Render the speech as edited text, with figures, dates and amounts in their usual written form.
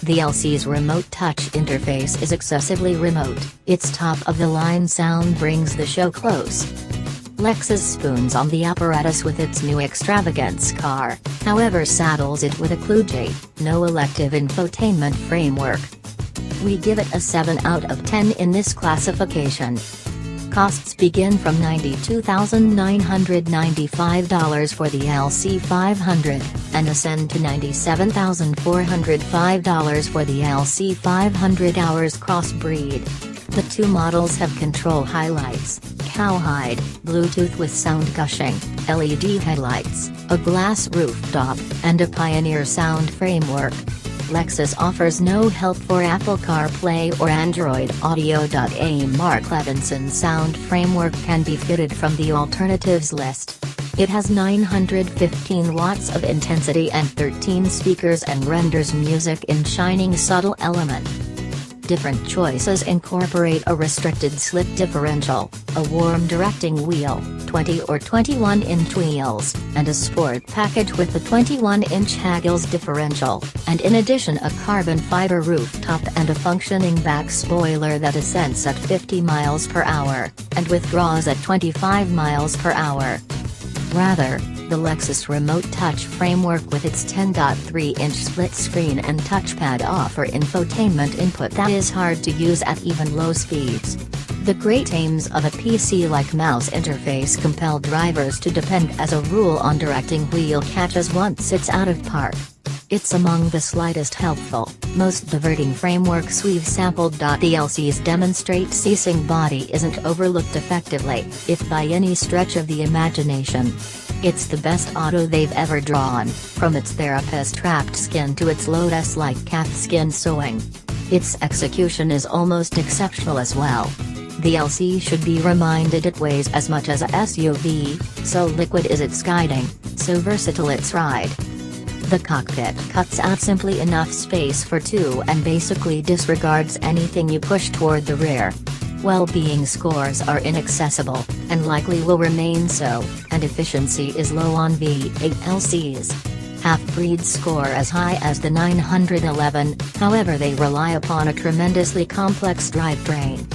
The LC's remote touch interface is excessively remote. Its top-of-the-line sound brings the show close. Lexus spoons on the apparatus with its new extravagance car, however saddles it with a kludgy, no-elective infotainment framework. We give it a 7 out of 10 in this classification. Costs begin from $92,995 for the LC500, and ascend to $97,405 for the LC500 Hours Crossbreed. The two models have control highlights, cowhide, Bluetooth with sound gushing, LED headlights, a glass rooftop, and a Pioneer sound framework. Lexus offers no help for Apple CarPlay or Android Audio.A Mark Levinson sound framework can be fitted from the alternatives list. It has 915 watts of intensity and 13 speakers and renders music in shining subtle element. Different choices incorporate a restricted slip differential, a warm directing wheel, 20 or 21-inch wheels, and a sport package with the 21-inch haggles differential, and in addition a carbon fiber rooftop and a functioning back spoiler that ascends at 50 miles per hour, and withdraws at 25 miles per hour. Rather, the Lexus Remote Touch framework with its 10.3-inch split screen and touchpad offer infotainment input that is hard to use at even low speeds. The great aims of a PC-like mouse interface compel drivers to depend as a rule on directing wheel catches once it's out of park. It's among the slightest helpful, most diverting frameworks we've sampled. The LC's demonstrate ceasing body isn't overlooked effectively, if by any stretch of the imagination. It's the best auto they've ever drawn, from its therapist-trapped skin to its lotus-like calfskin sewing. Its execution is almost exceptional as well. The LC should be reminded it weighs as much as a SUV, so liquid is its guiding, so versatile its ride. The cockpit cuts out simply enough space for two and basically disregards anything you push toward the rear. Well-being scores are inaccessible, and likely will remain so, and efficiency is low on V8 LCs. Half-breeds score as high as the 911, however they rely upon a tremendously complex drivetrain.